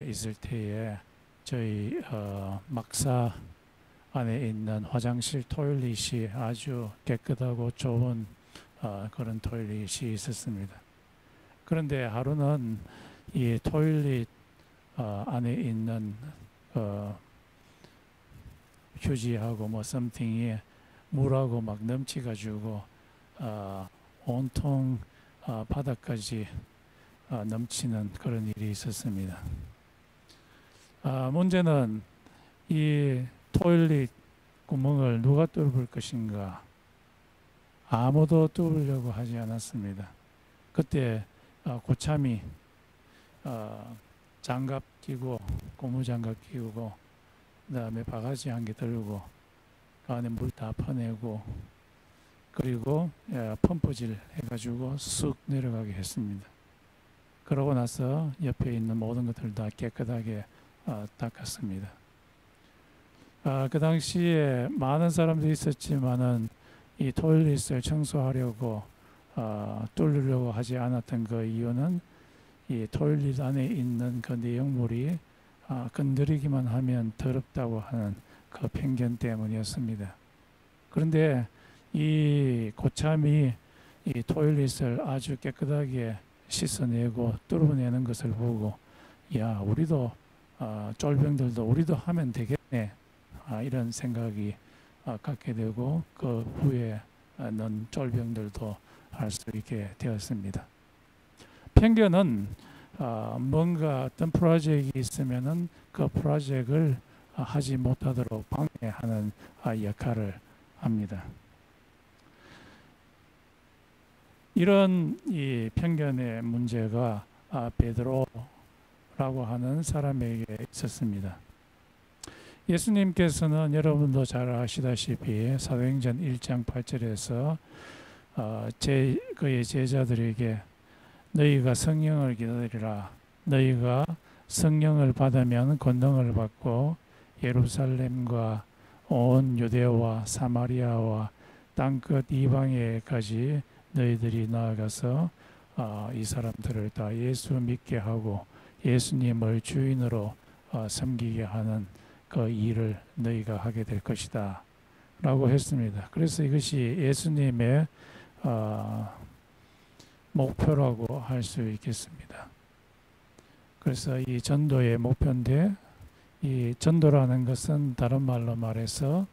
있을 때에 저희 막사 안에 있는 화장실 토일릿이 아주 깨끗하고 좋은 그런 토일릿이 있었습니다. 그런데 하루는 이 토일릿 안에 있는 휴지하고 뭐 썸띵이 물하고 막 넘치가지고 온통 바닥까지 넘치는 그런 일이 있었습니다. 문제는 이 토일릿 구멍을 누가 뚫을 것인가? 아무도 뚫으려고 하지 않았습니다. 그때 고참이 장갑 끼고 고무장갑 끼고 그다음에 바가지 한 개 들고 그 안에 물 다 퍼내고 그리고 펌프질 해가지고 쑥 내려가게 했습니다. 그러고 나서 옆에 있는 모든 것들 다 깨끗하게 닦았습니다. 그 당시에 많은 사람들이 있었지만은 이 토일릿을 청소하려고 뚫으려고 하지 않았던 그 이유는 이 토일릿 안에 있는 그 내용물이 건드리기만 하면 더럽다고 하는 그 편견 때문이었습니다. 그런데 이 고참이 이 토일릿을 아주 깨끗하게 씻어내고 뚫어내는 것을 보고 야 우리도 쫄병들도 우리도 하면 되겠네 이런 생각이 갖게 되고 그 후에는 쫄병들도 할 수 있게 되었습니다. 편견은 뭔가 어떤 프로젝트가 있으면은 그 프로젝트를 하지 못하도록 방해하는 역할을 합니다. 이런 이 편견의 문제가 베드로라고 하는 사람에게 있었습니다. 예수님께서는 여러분도 잘 아시다시피 사도행전 1장 8절에서 그의 제자들에게 너희가 성령을 기다리라. 너희가 성령을 받으면 권능을 받고 예루살렘과 온 유대와 사마리아와 땅끝 이방에까지 너희들이 나아가서 이 사람들을 다 예수 믿게 하고 예수님을 주인으로 섬기게 하는 그 일을 너희가 하게 될 것이다 라고 했습니다. 그래서 이것이 예수님의 목표라고 할 수 있겠습니다. 그래서 이 전도의 목표인데 이 전도라는 것은 다른 말로 말해서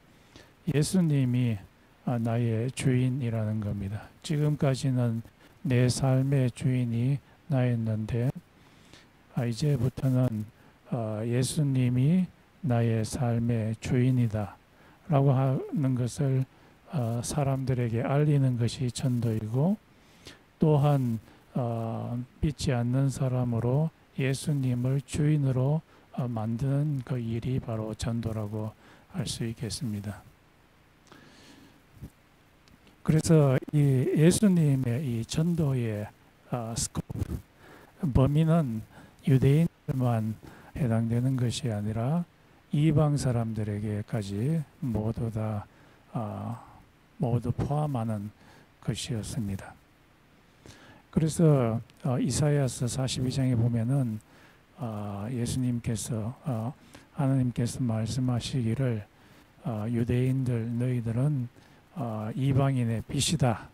예수님이 나의 주인이라는 겁니다. 지금까지는 내 삶의 주인이 나였는데 이제부터는 예수님이 나의 삶의 주인이다 라고 하는 것을 사람들에게 알리는 것이 전도이고 또한 믿지 않는 사람으로 예수님을 주인으로 만드는 그 일이 바로 전도라고 할 수 있겠습니다. 그래서 이 예수님의 이 전도의 스코프, 범위는 유대인들만 해당되는 것이 아니라 이방 사람들에게까지 모두 다 모두 포함하는 것이었습니다. 그래서 이사야서 42장에 보면은 예수님께서 하나님께서 말씀하시기를 유대인들 너희들은 이방인의 빛이다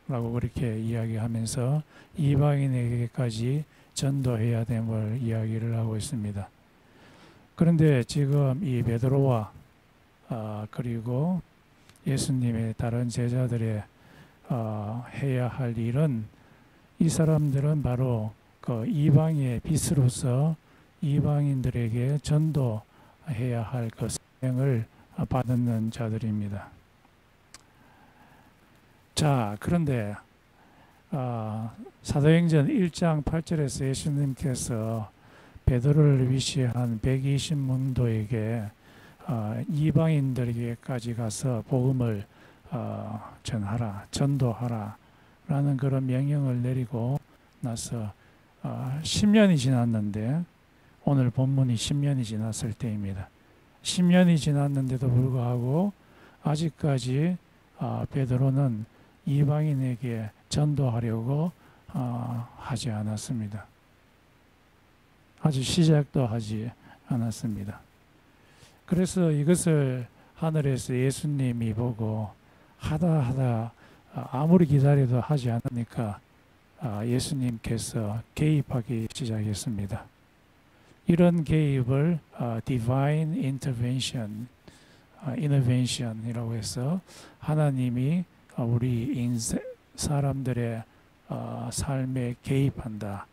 라고 그렇게 이야기하면서 이방인에게까지 전도해야 됨을 이야기를 하고 있습니다. 그런데 지금 이 베드로와 그리고 예수님의 다른 제자들의 해야 할 일은 이 사람들은 바로 그 이방의 빛으로서 이방인들에게 전도해야 할 그 사명을 받는 자들입니다. 자, 그런데 사도행전 1장 8절에서 예수님께서 베드로를 위시한 120문도에게 이방인들에게까지 가서 복음을 전하라, 전도하라 라는 그런 명령을 내리고 나서 10년이 지났는데 오늘 본문이 10년이 지났을 때입니다. 10년이 지났는데도 불구하고 아직까지 베드로는 이방인에게 전도하려고 하지 않았습니다. 아주 시작도 하지 않았습니다. 그래서 이것을 하늘에서 예수님이 보고 하다 아무리 기다려도 하지 않으니까 예수님께서 개입하기 시작했습니다. 이런 개입을 divine intervention, intervention이라고 해서 하나님이 우리 사람들의 삶에 개입한다,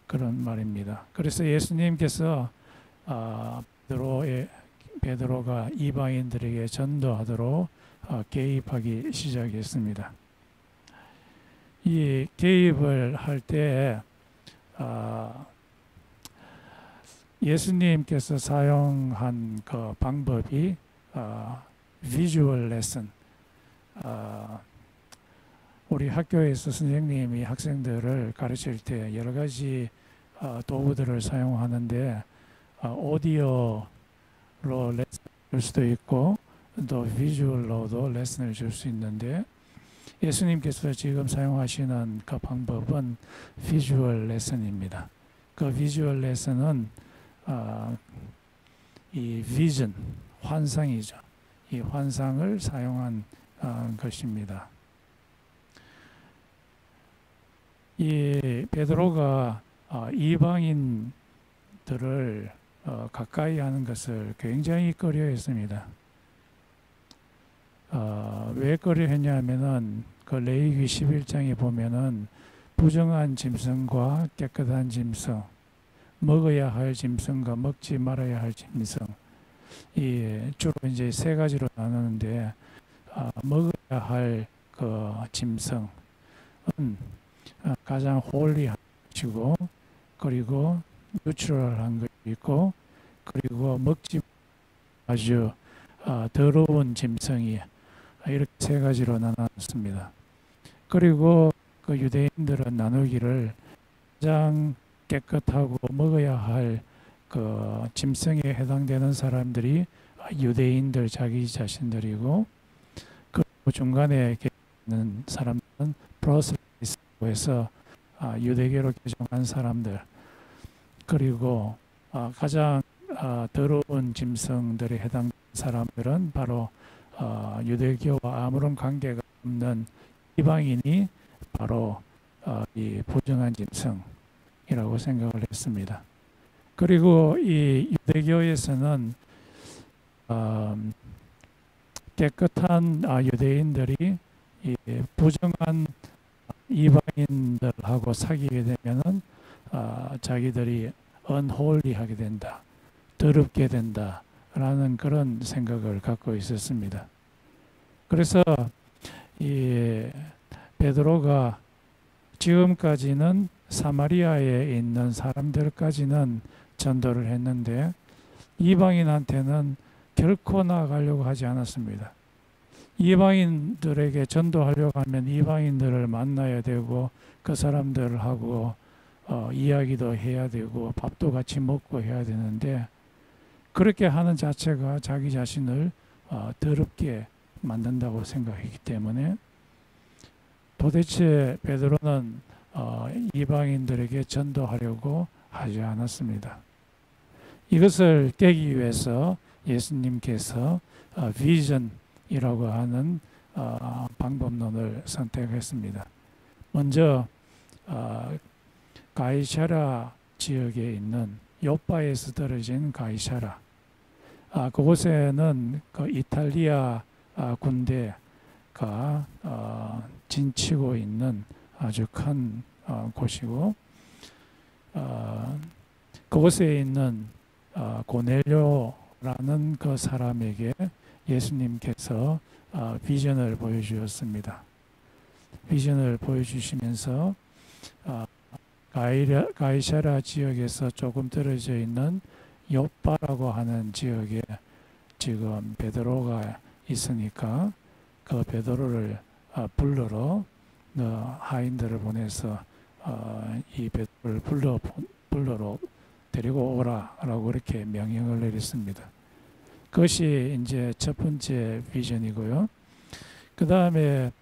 그런 말입니다. 그래서 예수님께서 베드로가 이방인들에게 전도하도록 개입하기 시작했습니다. 이 개입을 할 때 예수님께서 사용한 그 방법이 visual lesson. 우리 학교에서 선생님이 학생들을 가르칠 때 여러 가지 도구들을 사용하는데 오디오로 레슨을 줄 수도 있고 또 비주얼로도 레슨을 줄 수 있는데 예수님께서 지금 사용하시는 그 방법은 비주얼 레슨입니다. 그 비주얼 레슨은 이 비전, 환상이죠. 이 환상을 사용한 것입니다. 이 베드로가 이방인들을 가까이 하는 것을 굉장히 꺼려했습니다. 왜 꺼려했냐면은 그 레위기 11장에 보면은 부정한 짐승과 깨끗한 짐승, 먹어야 할 짐승과 먹지 말아야 할 짐승, 이 주로 이제 세 가지로 나누는데 먹어야 할 그 짐승은 가장 홀리한 것이고, 그리고 뉴트럴한 것이 있고, 그리고 먹지 아주 더러운 짐승이 이렇게 세 가지로 나눴습니다. 그리고 그 유대인들은 나누기를 가장 깨끗하고 먹어야 할 그 짐승에 해당되는 사람들이 유대인들 자기 자신들이고, 그 중간에 있는 사람들은 프로셀리스라고 해서 유대교로 개종한 사람들, 그리고 가장 더러운 짐승들에 해당되는 사람들은 바로 유대교와 아무런 관계가 없는 이방인이 바로 이 부정한 짐승이라고 생각을 했습니다. 그리고 이 유대교에서는 깨끗한 유대인들이 이 부정한 이방인들하고 사귀게 되면은 자기들이 unholy하게 된다, 더럽게 된다라는 그런 생각을 갖고 있었습니다. 그래서 이 베드로가 지금까지는 사마리아에 있는 사람들까지는 전도를 했는데 이방인한테는 결코 나아가려고 하지 않았습니다. 이방인들에게 전도하려고 하면 이방인들을 만나야 되고 그 사람들하고 이야기도 해야 되고 밥도 같이 먹고 해야 되는데, 그렇게 하는 자체가 자기 자신을 더럽게 만든다고 생각했기 때문에 도대체 베드로는 이방인들에게 전도하려고 하지 않았습니다. 이것을 깨기 위해서 예수님께서 비전이라고 하는 방법론을 선택했습니다. 먼저 가이사랴 지역에 있는 요빠에서 떨어진 가이사랴, 그곳에는 그 이탈리아 군대가 진치고 있는 아주 큰 곳이고, 그곳에 있는 고넬료라는 그 사람에게 예수님께서 비전을 보여주었습니다. 비전을 보여주시면서 가이사랴 지역에서 조금 떨어져 있는 요빠라고 하는 지역에 지금 베드로가 있으니까 그 베드로를 불러러 하인들을 보내서 이 베드로를 불러러 데리고 오라라고 그렇게 명령을 내렸습니다. 그것이 이제 첫 번째 비전이고요. 그 다음에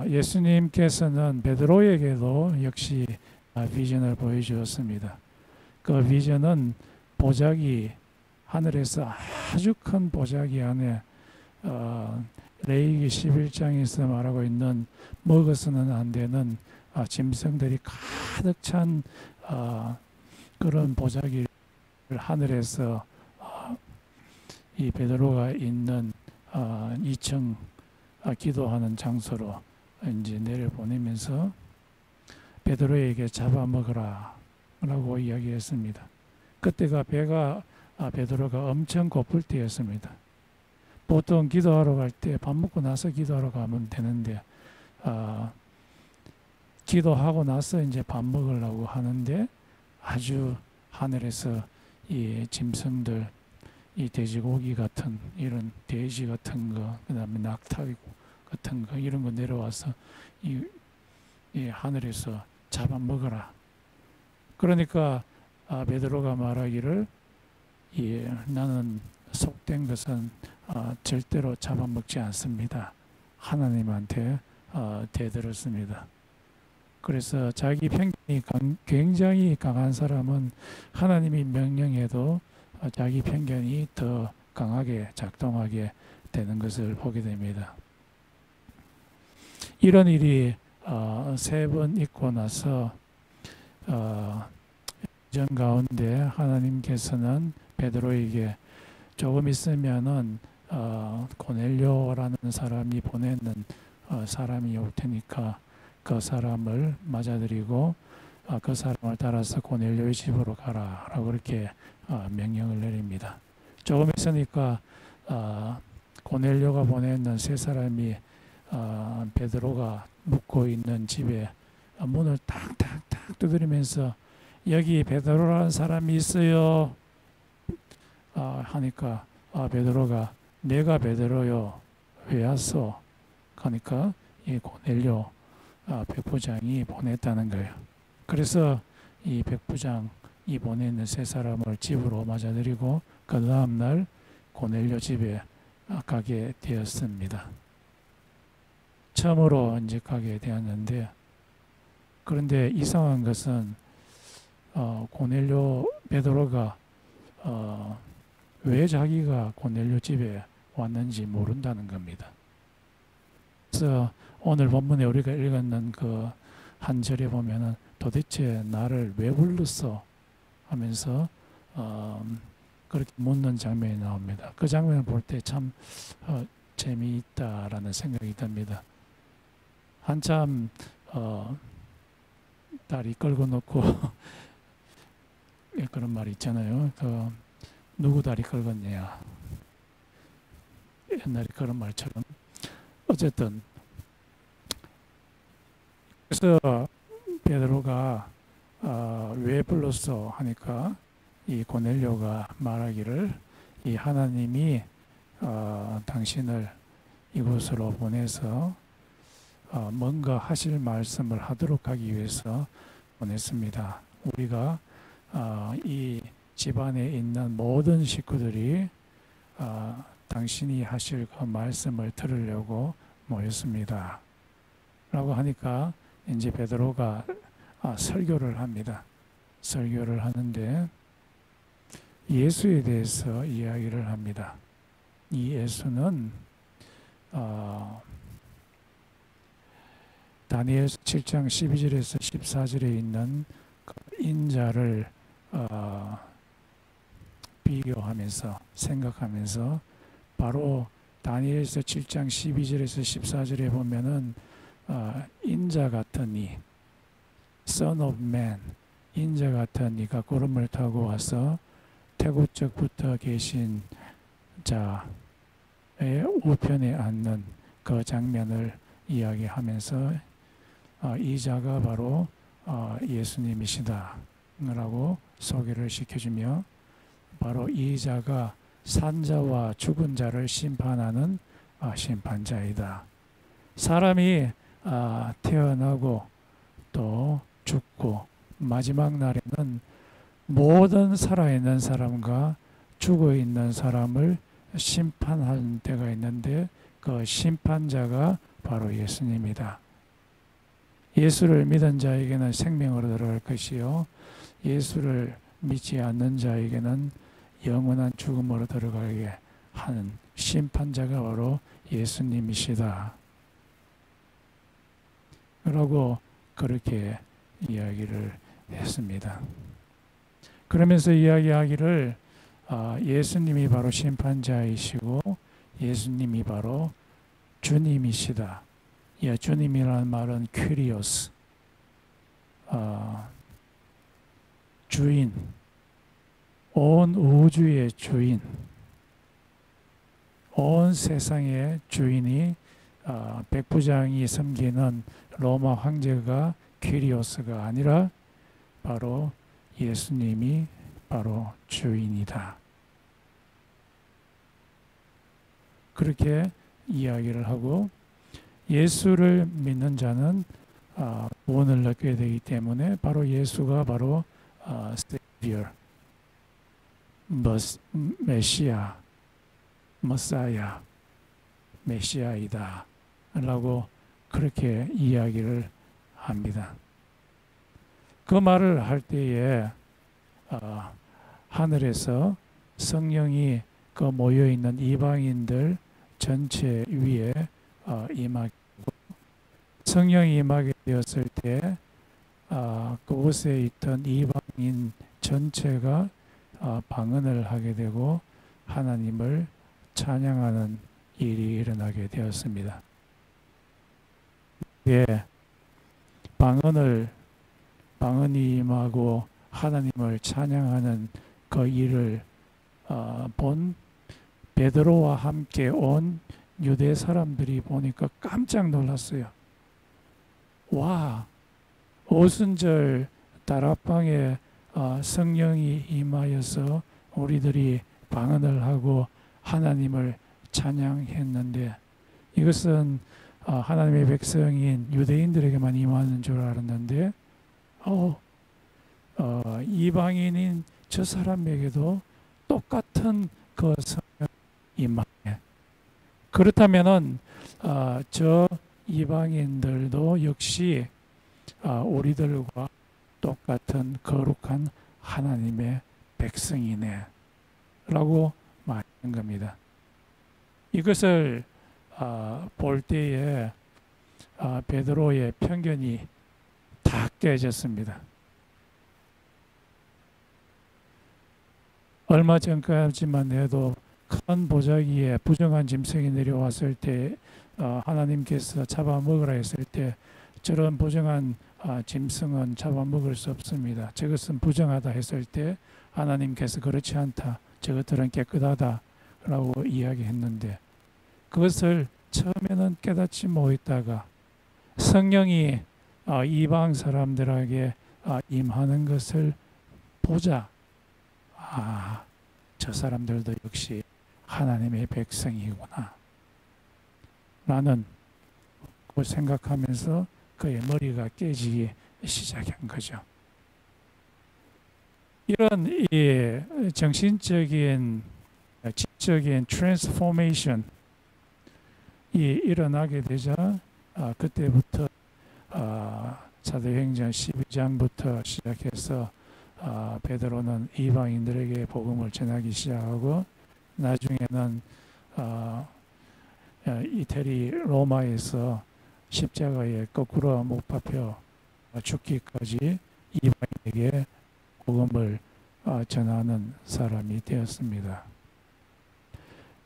예수님께서는 베드로에게도 역시 비전을 보여주었습니다. 그 비전은 보자기, 하늘에서 아주 큰 보자기 안에 레위기 11장에서 말하고 있는 먹어서는 안 되는 짐승들이 가득 찬 그런 보자기를 하늘에서 이 베드로가 있는 2층 기도하는 장소로 이제 내려보내면서 베드로에게 잡아먹으라 라고 이야기했습니다. 그때가 배가 베드로가 엄청 고플 때였습니다. 보통 기도하러 갈 때 밥 먹고 나서 기도하러 가면 되는데 기도하고 나서 이제 밥 먹으려고 하는데 아주 하늘에서 이 짐승들, 이 돼지고기 같은 이런 돼지 같은 거, 그다음에 낙타 같은 거 이런 거 내려와서 이 하늘에서 잡아먹어라. 그러니까 베드로가 말하기를 나는 속된 것은 절대로 잡아먹지 않습니다. 하나님한테 대들었습니다. 그래서 자기 편견이 굉장히 강한 사람은 하나님이 명령해도 자기 편견이 더 강하게 작동하게 되는 것을 보게 됩니다. 이런 일이 3번 있고 나서 전 가운데 하나님께서는 베드로에게 조금 있으면은 고넬료라는 사람이 보내는 사람이 올 테니까 그 사람을 맞아들이고 그 사람을 따라서 고넬료의 집으로 가라라고 그렇게 명령을 내립니다. 조금 있으니까 고넬료가 보내는 3사람이 베드로가 묵고 있는 집에 문을 탁탁탁 두드리면서 여기 베드로라는 사람이 있어요 하니까 베드로가 내가 베드로요 왜 왔어? 하니까 이 고넬료 백부장이 보냈다는 거예요. 그래서 이 백부장이 보내는 3사람을 집으로 맞아들이고 그 다음날 고넬료 집에 가게 되었습니다. 처음으로 이제 가게 되었는데, 그런데 이상한 것은 고넬료 베드로가 왜 자기가 고넬료 집에 왔는지 모른다는 겁니다. 그래서 오늘 본문에 우리가 읽었는 그 한 절에 보면은 도대체 나를 왜 불렀어? 하면서 그렇게 묻는 장면이 나옵니다. 그 장면을 볼 때 참 재미있다라는 생각이 듭니다. 한참 다리 끌고 놓고 그런 말이 있잖아요. 누구 다리 긁었냐. 옛날에 그런 말처럼. 어쨌든 그래서 베드로가 왜 불렀어 하니까 이 고넬료가 말하기를 이 하나님이 당신을 이곳으로 보내서 뭔가 하실 말씀을 하도록 하기 위해서 보냈습니다. 우리가 이 집안에 있는 모든 식구들이 당신이 하실 그 말씀을 들으려고 모였습니다. 라고 하니까 이제 베드로가 설교를 합니다. 설교를 하는데 예수에 대해서 이야기를 합니다. 이 예수는 다니엘서 7장 12절에서 14절에 있는 그 인자를 비교하면서 생각하면서 바로 다니엘서 7장 12절에서 14절에 보면은 인자 같은 이 Son of Man, 인자 같은 이가 구름을 타고 와서 태고쪽부터 계신 자의 우편에 앉는 그 장면을 이야기하면서 이 자가 바로 예수님이시다 라고 소개를 시켜주며 바로 이 자가 산자와 죽은 자를 심판하는 심판자이다. 사람이 태어나고 또 죽고 마지막 날에는 모든 살아있는 사람과 죽어있는 사람을 심판하는 때가 있는데 그 심판자가 바로 예수님이다. 예수를 믿은 자에게는 생명으로 들어갈 것이요 예수를 믿지 않는 자에게는 영원한 죽음으로 들어가게 하는 심판자가 바로 예수님이시다 라고 그렇게 이야기를 했습니다. 그러면서 이야기하기를 예수님이 바로 심판자이시고 예수님이 바로 주님이시다. 주님이라는 말은 큐리오스, 주인, 온 우주의 주인, 온 세상의 주인이 백부장이 섬기는 로마 황제가 퀴리오스가 아니라 바로 예수님이 바로 주인이다. 그렇게 이야기를 하고 예수를 믿는 자는 구원을 얻게 되기 때문에 바로 예수가 바로 Savior, 메시아, 머사야, 메시아이다 라고 그렇게 이야기를 합니다. 그 말을 할 때에 하늘에서 성령이 그 모여있는 이방인들 전체 위에 임하고 성령이 임하게 되었을 때 그곳에 있던 이방인 전체가 방언을 하게 되고 하나님을 찬양하는 일이 일어나게 되었습니다. 방언이 임하고 하나님을 찬양하는 그 일을 본 베드로와 함께 온 유대 사람들이 보니까 깜짝 놀랐어요. 와, 오순절 다락방에 성령이 임하여서 우리들이 방언을 하고 하나님을 찬양했는데 이것은 하나님의 백성인 유대인들에게만 임하는 줄 알았는데 이방인인 저 사람에게도 똑같은 그 성령 임하게. 그렇다면은 저 이방인들도 역시 우리들과 똑같은 거룩한 하나님의 백성이네 라고 말하는 겁니다. 이것을 볼 때에 베드로의 편견이 다 깨졌습니다. 얼마 전까지만 해도 큰 보자기에 부정한 짐승이 내려왔을 때 하나님께서 잡아먹으라 했을 때 저런 부정한 짐승은 잡아먹을 수 없습니다. 저것은 부정하다 했을 때 하나님께서 그렇지 않다. 저것들은 깨끗하다 라고 이야기했는데 그것을 처음에는 깨닫지 못했다가 성령이 이방 사람들에게 임하는 것을 보자. 저 사람들도 역시 하나님의 백성이구나 라는 그 생각하면서 그의 머리가 깨지기 시작한 거죠. 이런 정신적인 지적인 트랜스포메이션이 일어나게 되자 그때부터 사도행전 12장부터 시작해서 베드로는 이방인들에게 복음을 전하기 시작하고 나중에는 이태리 로마에서 십자가에 거꾸로 못 박혀 죽기까지 이방인에게 복음을 전하는 사람이 되었습니다.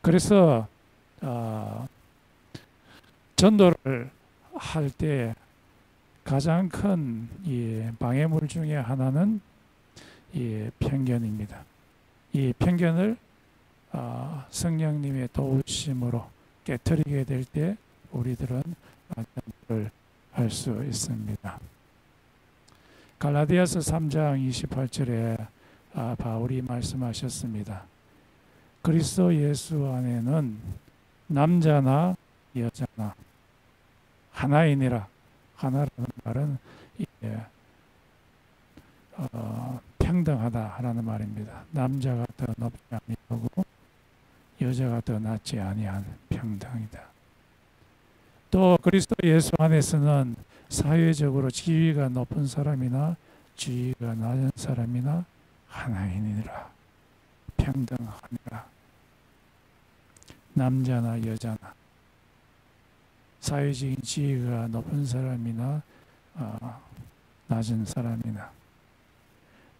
그래서 전도를 할 때 가장 큰 방해물 중에 하나는 편견입니다. 이 편견을 성령님의 도우심으로 깨트리게 될 때 우리들은 전도를 할 수 있습니다. 갈라디아서 3장 28절에 바울이 말씀하셨습니다. 그리스도 예수 안에는 남자나 여자나 하나이니라. 하나라는 말은 평등하다라는 말입니다. 남자가 더 높지 아니하고 여자가 더 낮지 아니한 평등이다. 또 그리스도 예수 안에서는 사회적으로 지위가 높은 사람이나 지위가 낮은 사람이나 하나이니라. 평등하니라. 남자나 여자나 사회적인 지위가 높은 사람이나 낮은 사람이나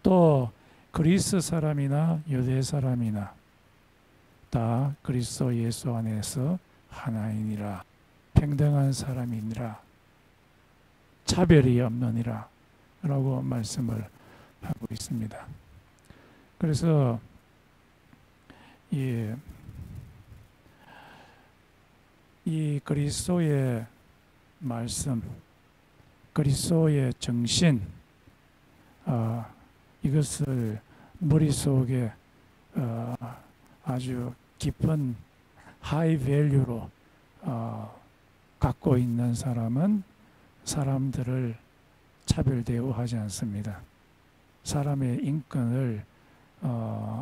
또 그리스 사람이나 유대 사람이나 다 그리스도 예수 안에서 하나이니라. 평등한 사람이니라. 차별이 없느니라 라고 말씀을 하고 있습니다. 그래서 이 그리스도의 말씀, 그리스도의 정신, 이것을 머릿속에 아주 깊은 하이 밸류로 갖고 있는 사람은 사람들을 차별 대우하지 않습니다. 사람의 인권을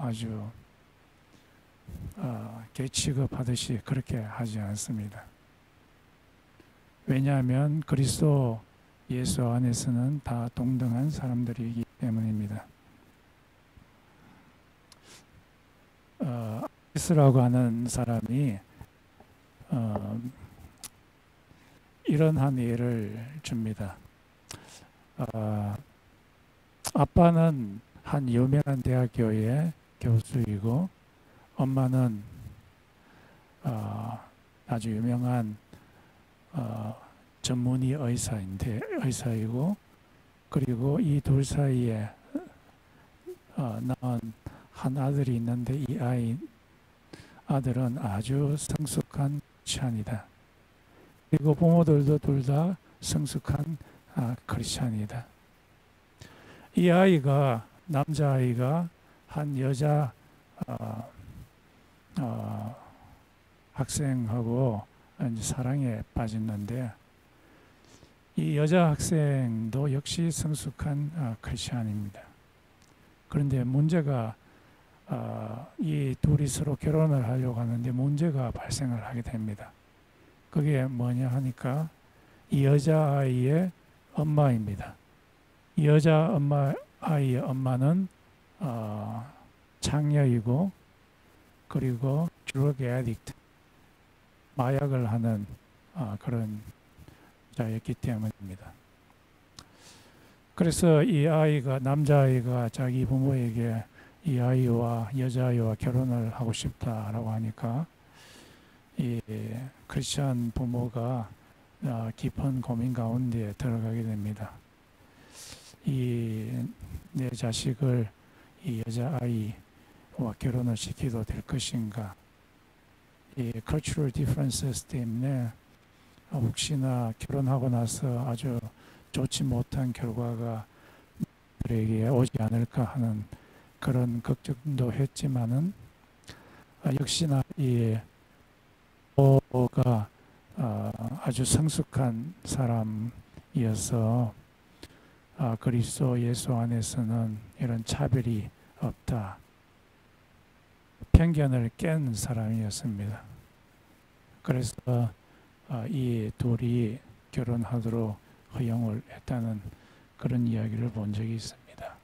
아주 개취급하듯이 그렇게 하지 않습니다. 왜냐하면 그리스도 예수 안에서는 다 동등한 사람들이기 때문입니다. 아리스라고 하는 사람이 이런 한 예를 줍니다. 아빠는 한 유명한 대학교의 교수이고 엄마는 아주 유명한 전문의 의사이고 그리고 이 둘 사이에 낳은 한 아들이 있는데 이 아들은 아주 성숙한 크리스찬이다. 그리고 부모들도 둘 다 성숙한 크리스찬이다. 이 아이가 남자아이가 한 여자 학생하고 이제 사랑에 빠졌는데 이 여자 학생도 역시 성숙한 크리스찬입니다. 그런데 문제가 이 둘이 서로 결혼을 하려고 하는데 문제가 발생을 하게 됩니다. 그게 뭐냐 하니까 이 여자아이의 엄마입니다. 이 아이의 엄마는 창녀이고 그리고 드러그 애딕트, 마약을 하는 그런 자였기 때문입니다. 그래서 이 아이가 남자아이가 자기 부모에게 이 아이와 여자아이와 결혼을 하고 싶다라고 하니까 이 크리스천 부모가 깊은 고민 가운데 들어가게 됩니다. 내 자식을 이 여자아이와 결혼을 시켜도 될 것인가? 이 cultural differences 때문에 혹시나 결혼하고 나서 아주 좋지 못한 결과가 그에게 오지 않을까 하는 그런 걱정도 했지만은 역시나 이 부모가 아주 성숙한 사람이어서 그리스도 예수 안에서는 이런 차별이 없다. 편견을 깬 사람이었습니다. 그래서 이 둘이 결혼하도록 허용을 했다는 그런 이야기를 본 적이 있습니다.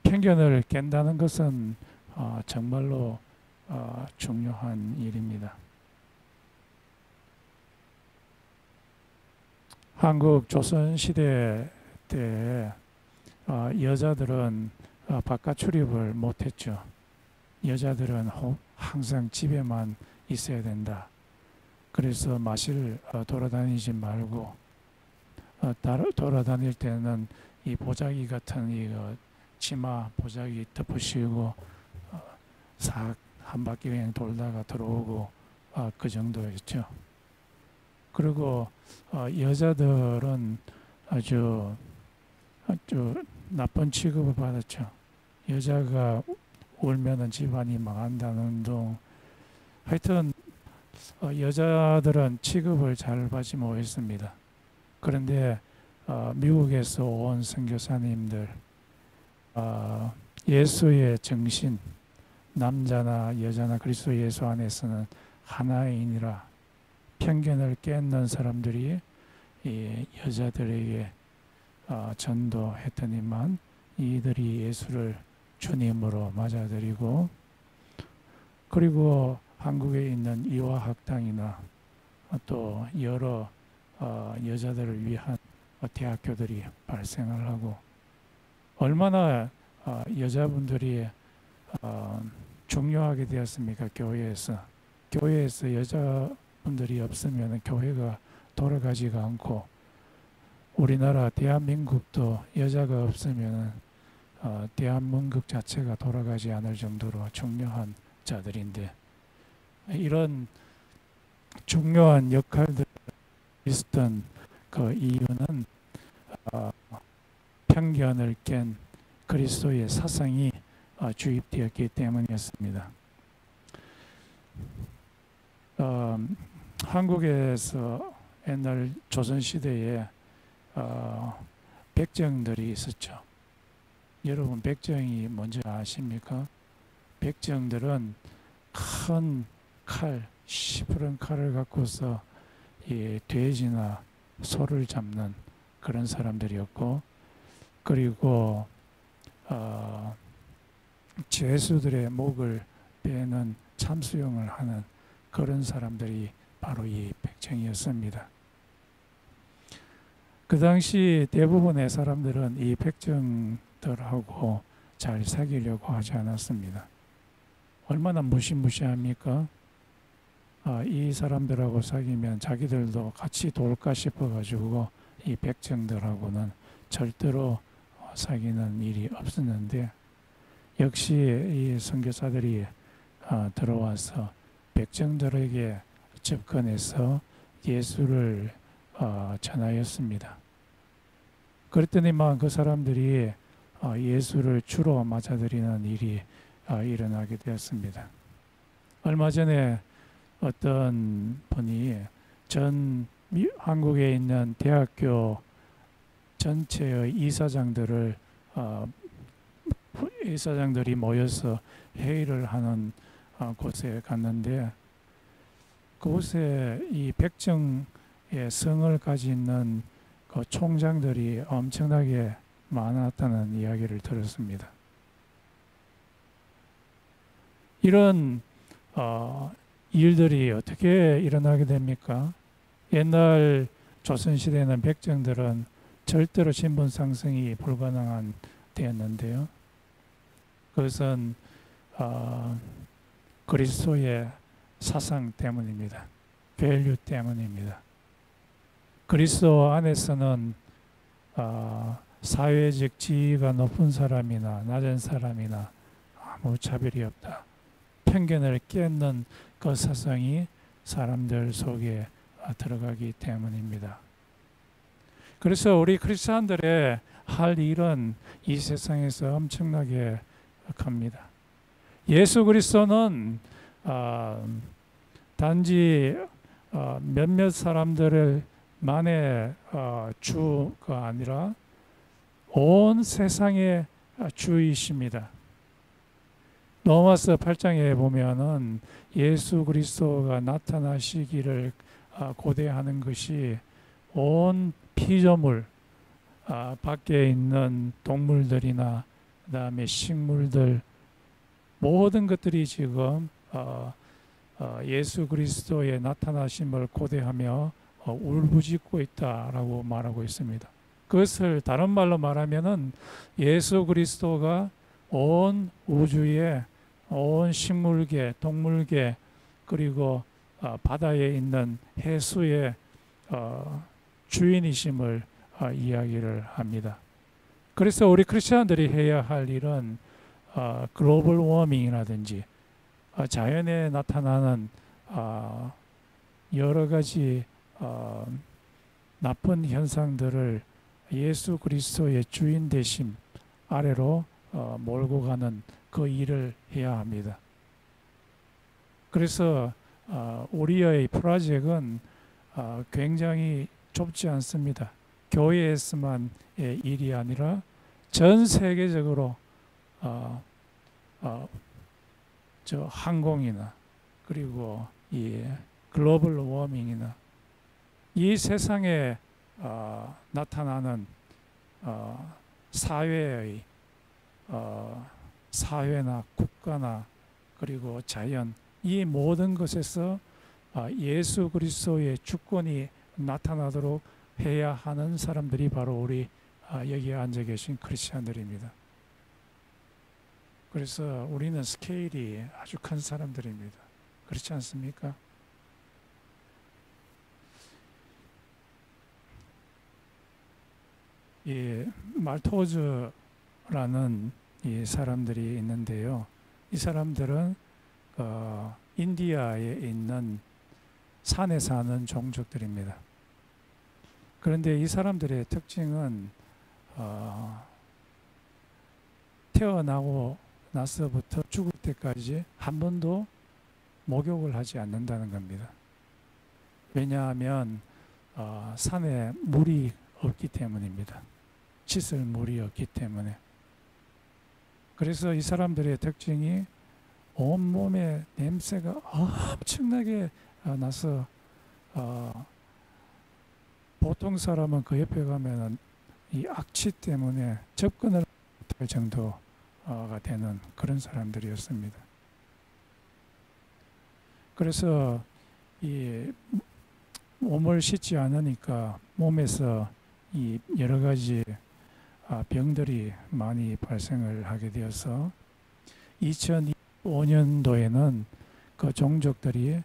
편견을 깬다는 것은 정말로 중요한 일입니다. 한국 조선시대 때 여자들은 바깥 출입을 못했죠. 여자들은 항상 집에만 있어야 된다. 그래서 마실 돌아다니지 말고 돌아다닐 때는 이 보자기 같은 치마 보자기 덮으시고 싹 한 바퀴 그냥 돌다가 들어오고 그 정도였죠. 그리고 여자들은 아주 나쁜 취급을 받았죠. 여자가 울면은 집안이 망한다는 둥. 하여튼 여자들은 취급을 잘 받지 못했습니다. 그런데 미국에서 온 선교사님들 예수의 정신, 남자나 여자나 그리스도 예수 안에서는 하나이니라, 편견을 깨는 사람들이 이 여자들에게 전도했더니만 이들이 예수를 주님으로 맞아들이고, 그리고 한국에 있는 이화학당이나 또 여러 여자들을 위한 대학교들이 발생을 하고, 얼마나 여자분들이 중요하게 되었습니까? 교회에서 여자분들이 없으면 교회가 돌아가지가 않고, 우리나라 대한민국도 여자가 없으면 대한민국 자체가 돌아가지 않을 정도로 중요한 자들인데, 이런 중요한 역할들을 있었던 그 이유는 편견을 깬 그리스도의 사상이 주입되었기 때문이었습니다. 한국에서 옛날 조선시대에 백정들이 있었죠. 여러분, 백정이 뭔지 아십니까? 백정들은 큰 칼, 시퍼런 칼을 갖고서 이 돼지나 소를 잡는 그런 사람들이었고, 그리고 죄수들의 목을 베는 참수용을 하는 그런 사람들이 바로 이 백정이었습니다. 그 당시 대부분의 사람들은 이 백정들하고 잘 사귀려고 하지 않았습니다. 얼마나 무시무시합니까? 이 사람들하고 사귀면 자기들도 같이 돌까 싶어가지고 이 백정들하고는 절대로 사귀는 일이 없었는데, 역시 이 선교사들이 들어와서 백정들에게 접근해서 예수를 전하였습니다. 그랬더니만 그 사람들이 예수를 주로 맞아들이는 일이 일어나게 되었습니다. 얼마 전에 어떤 분이 한국에 있는 대학교 전체의 이사장들이 모여서 회의를 하는 곳에 갔는데, 그곳에 이 백정의 성을 가지는 그 총장들이 엄청나게 많았다는 이야기를 들었습니다. 이런 일들이 어떻게 일어나게 됩니까? 옛날 조선시대에는 백정들은 절대로 신분 상승이 불가능한 때였는데요. 그것은 그리스도의 사상 때문입니다. 밸류 때문입니다. 그리스도 안에서는 사회적 지위가 높은 사람이나 낮은 사람이나 아무 차별이 없다. 편견을 깨는 그 사상이 사람들 속에 들어가기 때문입니다. 그래서 우리 크리스찬들의 할 일은 이 세상에서 엄청나게 큽니다. 예수 그리스도는 단지 몇몇 사람들을 만의 주가 아니라 온 세상의 주이십니다. 로마서 8장에 보면은 예수 그리스도가 나타나시기를 고대하는 것이 온 피조물, 밖에 있는 동물들이나 그다음에 식물들, 모든 것들이 지금 예수 그리스도의 나타나심을 고대하며 울부짖고 있다라고 말하고 있습니다. 그것을 다른 말로 말하면은 예수 그리스도가 온 우주의 온 식물계, 동물계, 그리고 바다에 있는 해수의 주인이심을 이야기를 합니다. 그래서 우리 크리스천들이 해야 할 일은 글로벌 워밍이라든지 자연에 나타나는 여러 가지 나쁜 현상들을 예수 그리스도의 주인 되심 아래로 몰고 가는 그 일을 해야 합니다. 그래서 우리의 프로젝트는 굉장히 좁지 않습니다. 교회에서만의 일이 아니라 전 세계적으로 저 항공이나 그리고 이 글로벌 워밍이나 이 세상에 나타나는 사회의 사회나 국가나 그리고 자연 이 모든 것에서 예수 그리스도의 주권이 나타나도록 해야 하는 사람들이 바로 우리 여기에 앉아 계신 크리스천들입니다. 그래서 우리는 스케일이 아주 큰 사람들입니다. 그렇지 않습니까? 이 말토즈라는 이 사람들이 있는데요. 이 사람들은 인디아에 있는 산에 사는 종족들입니다. 그런데 이 사람들의 특징은 태어나고 나서부터 죽을 때까지 한 번도 목욕을 하지 않는다는 겁니다. 왜냐하면 산에 물이 없기 때문입니다. 씻을 물이 없기 때문에. 그래서 이 사람들의 특징이 온몸에 냄새가 엄청나게 나서 보통 사람은 그 옆에 가면은 이 악취 때문에 접근을 못할 정도가 되는 그런 사람들이었습니다. 그래서 이 몸을 씻지 않으니까 몸에서 이 여러 가지 병들이 많이 발생을 하게 되어서 2005년도에는 그 종족들이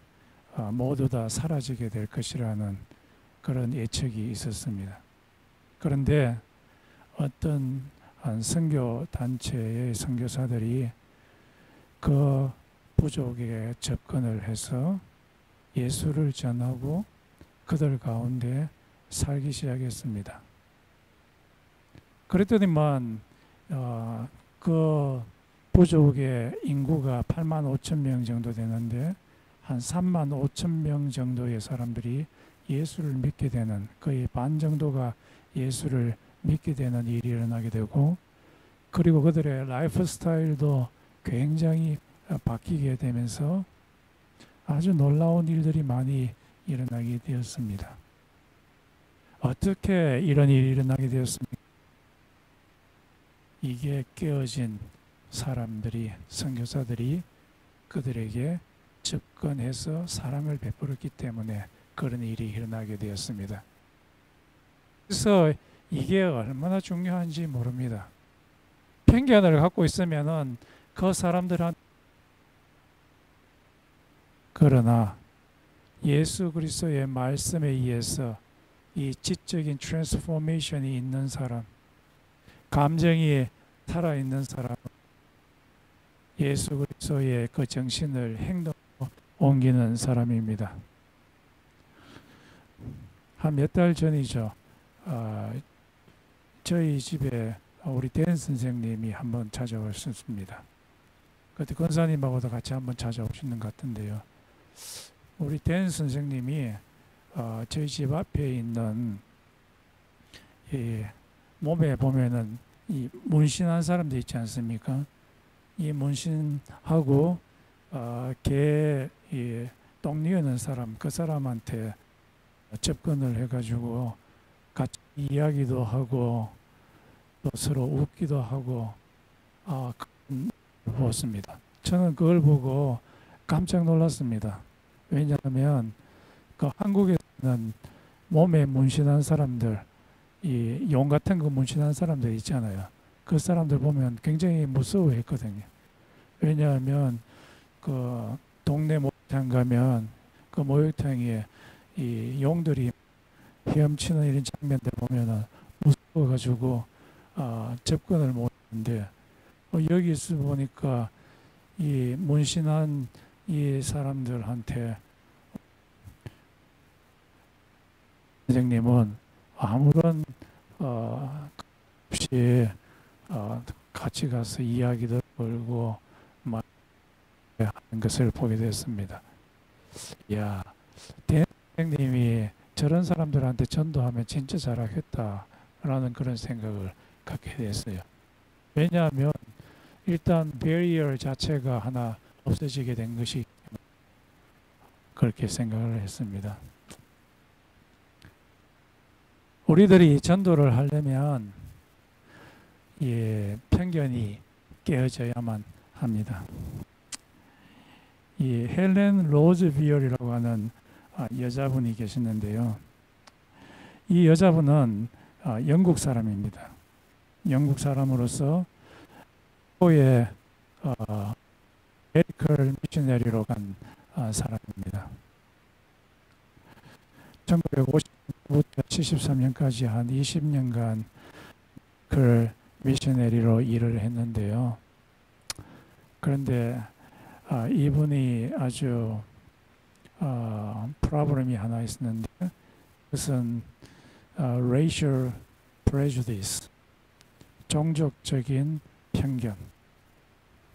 모두 다 사라지게 될 것이라는 그런 예측이 있었습니다. 그런데 어떤 선교 단체의 선교사들이 그 부족에 접근을 해서 예수를 전하고 그들 가운데 살기 시작했습니다. 그랬더니만 그 부족의 인구가 8만 5천 명 정도 되는데 한 3만 5천 명 정도의 사람들이 예수를 믿게 되는, 거의 반 정도가 예수를 믿게 되는 일이 일어나게 되고, 그리고 그들의 라이프 스타일도 굉장히 바뀌게 되면서 아주 놀라운 일들이 많이 일어나게 되었습니다. 어떻게 이런 일이 일어나게 되었습니까? 이게 깨어진 사람들이, 선교사들이 그들에게 접근해서 사랑을 베풀었기 때문에 그런 일이 일어나게 되었습니다. 그래서 이게 얼마나 중요한지 모릅니다. 편견을 갖고 있으면은 그 사람들한테, 그러나 예수 그리스도의 말씀에 의해서 이 지적인 트랜스포메이션이 있는 사람, 감정이 살아있는 사람, 예수 그리스도의 그 정신을 행동으로 옮기는 사람입니다. 한 몇 달 전이죠. 저희 집에 우리 댄 선생님이 한번 찾아오셨습니다. 그때 권사님하고도 같이 한번 찾아오시는 것 같은데요. 우리 댄 선생님이 저희 집 앞에 있는 이 몸에 보면은 이 문신한 사람들 있지 않습니까? 이 문신하고 개 똥 뉘는 사람, 그 사람한테 접근을 해가지고 같이 이야기도 하고 또 서로 웃기도 하고 보았습니다. 저는 그걸 보고 깜짝 놀랐습니다. 왜냐하면 그 한국에서는 몸에 문신한 사람들, 이 용 같은 거 문신한 사람들 있잖아요. 그 사람들 보면 굉장히 무서워했거든요. 왜냐하면 그 동네 목욕탕 가면 그 목욕탕에 이 용들이 헤엄치는 이런 장면들 보면은 무서워가지고 접근을 못하는데 여기서 보니까 이 문신한 이 사람들한테 선생님은 아무런 없이 같이 가서 이야기도 걸고 하는 것을 보게 됐습니다. 이야, 선생님이 저런 사람들한테 전도하면 진짜 잘하겠다라는 그런 생각을 갖게 됐어요. 왜냐하면 일단 베리어 자체가 하나 없어지게 된 것이, 그렇게 생각을 했습니다. 우리들이 전도를 하려면 편견이 깨어져야만 합니다. 이 헬렌 로즈비얼이라고 하는 여자분이 계시는데요. 이 여자분은 영국 사람입니다. 영국 사람으로서 의 메디컬 미셔너리로 간 사람입니다. 1950부터 73년까지 한 20년간 그 미셔너리로 일을 했는데요. 그런데 이분이 아주 프로블럼이 하나 있었는데 그것은 racial prejudice, 종족적인 편견,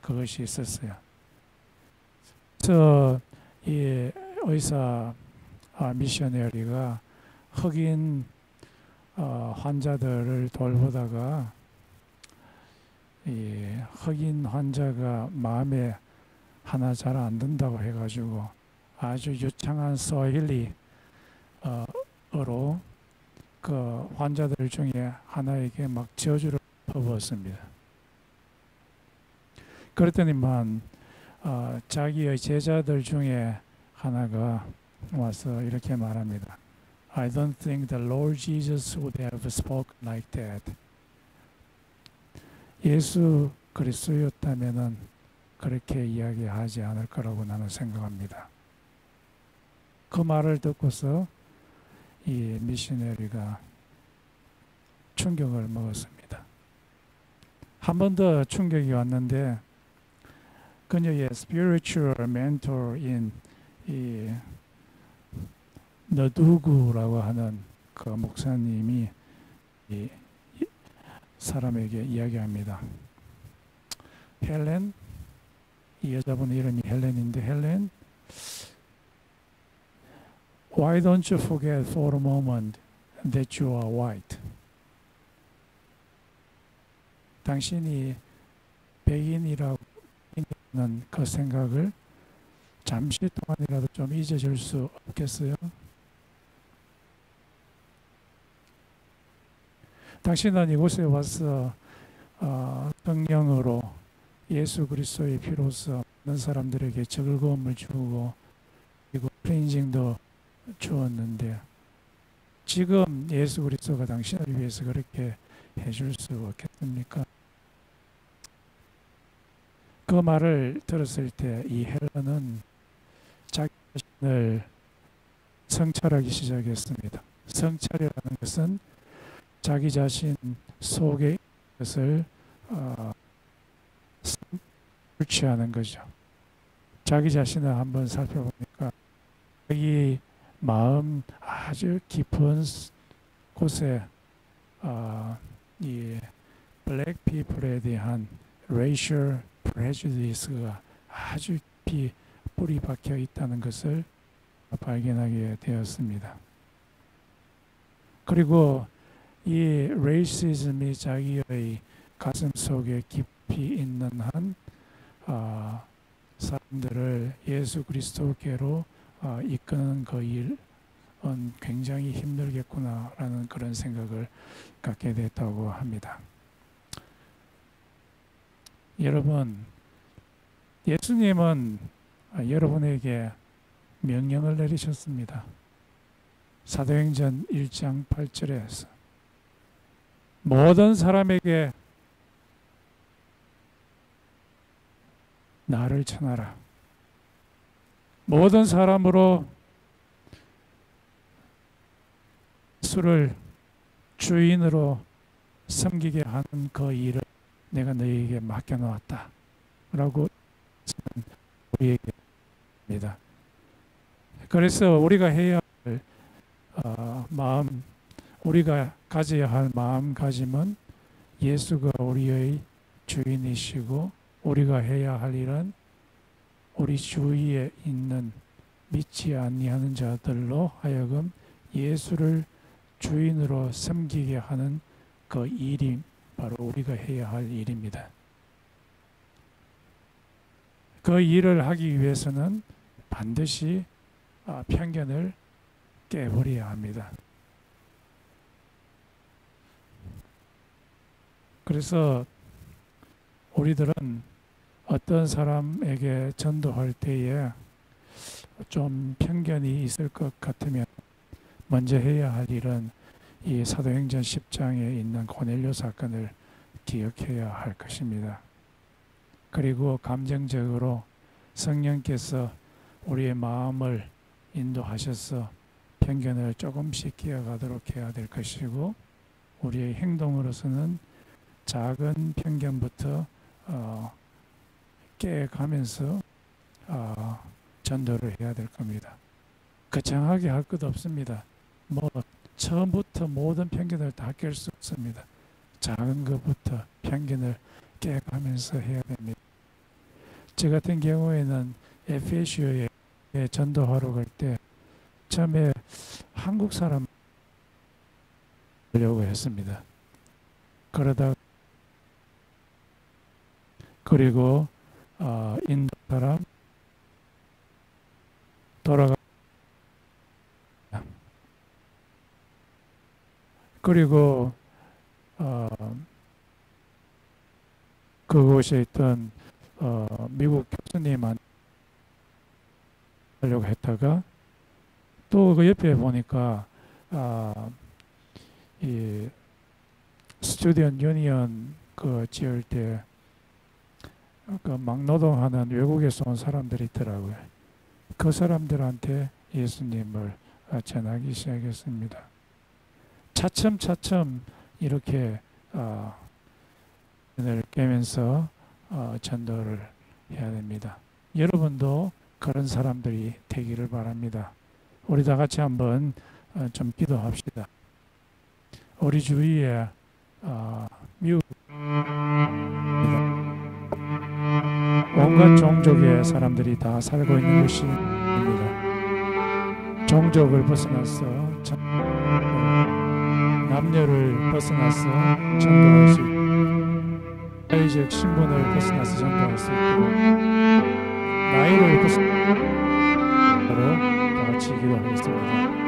그것이 있었어요. 그래서 이 의사 미셔너리가 흑인 환자들을 돌보다가 이 흑인 환자가 마음에 하나 잘 안 든다고 해가지고 아주 유창한 스와힐리어로 그 환자들 중에 하나에게 막 저주를 퍼부었습니다. 그랬더니만 자기의 제자들 중에 하나가 와서 이렇게 말합니다. I don't think the Lord Jesus would have spoken like that. 예수 그리스도였다면은 그렇게 이야기하지 않을 거라고 나는 생각합니다. 그 말을 듣고서 이 미셔너리가 충격을 먹었습니다. 한 번 더 충격이 왔는데 그녀의 spiritual mentor인 이 너두구라고 하는 그 목사님이 이 사람에게 이야기합니다. 헬렌, 이 여자분 이름이 헬렌인데, 헬렌, why don't you forget for a moment that you are white? 당신이 백인이라고 하는 그 생각을 잠시 동안이라도 좀 잊어줄 수 없겠어요? 당신은 이곳에 와서 성령으로 예수 그리스도의 피로서 많은 사람들에게 즐거움을 주고 그리고 클렌징도 주었는데 지금 예수 그리스도가 당신을 위해서 그렇게 해줄 수 없겠습니까? 그 말을 들었을 때 이 헬런은 자기 자신을 성찰하기 시작했습니다. 성찰이라는 것은 자기 자신 속에 있는 것을 불취하는 거죠. 자기 자신을 한번 살펴보니까 자기 마음 아주 깊은 곳에 이 블랙 피플에 대한 racial prejudice가 아주 깊이 뿌리 박혀 있다는 것을 발견하게 되었습니다. 그리고 이 레이시즘이 자기의 가슴 속에 깊이 있는 한 사람들을 예수 그리스도께로 이끄는 그 일은 굉장히 힘들겠구나라는 그런 생각을 갖게 됐다고 합니다. 여러분, 예수님은 여러분에게 명령을 내리셨습니다. 사도행전 1장 8절에서 모든 사람에게 나를 전하라. 모든 사람으로 예수를 주인으로 섬기게 하는 그 일을 내가 너희에게 맡겨놓았다 라고 우리에게 합니다. 그래서 우리가 해야 할 마음, 우리가 가져야 할 마음가짐은 예수가 우리의 주인이시고 우리가 해야 할 일은 우리 주위에 있는 믿지 아니하는 자들로 하여금 예수를 주인으로 섬기게 하는 그 일이 바로 우리가 해야 할 일입니다. 그 일을 하기 위해서는 반드시 편견을 깨버려야 합니다. 그래서 우리들은 어떤 사람에게 전도할 때에 좀 편견이 있을 것 같으면 먼저 해야 할 일은 이 사도행전 10장에 있는 고넬료 사건을 기억해야 할 것입니다. 그리고 감정적으로 성령께서 우리의 마음을 인도하셔서 편견을 조금씩 끼어가도록 해야 될 것이고, 우리의 행동으로서는 작은 편견부터 깨가면서 전도를 해야 될 겁니다. 거창하게 할 것 없습니다. 뭐 처음부터 모든 편견을 다 깰 수 없습니다. 작은 것부터 편견을 깨가면서 해야 됩니다. 저 같은 경우에는 에페소에 전도하러 갈 때 처음에 한국 사람 하려고 했습니다. 그리고 인도 사람 돌아가, 그리고 그곳에 있던 미국 교수님한테 하려고 했다가 또 그 옆에 보니까 이 스튜디언트 유니언 그 지을 때 그 막노동하는 외국에서 온 사람들이 있더라고요. 그 사람들한테 예수님을 전하기 시작했습니다. 차츰차츰 이렇게 을 깨면서 전도를 해야 됩니다. 여러분도 그런 사람들이 되기를 바랍니다. 우리 다 같이 한번 좀 기도합시다. 우리 주위에 미국 온갖 종족의 사람들이 다 살고 있는 곳입니다. 종족을 벗어나서 남녀를 벗어나서 전도할 수 있고, 사회적 신분을 벗어나서 전도할 수 있고, 나이를 벗어나서 다 같이 기도하겠습니다.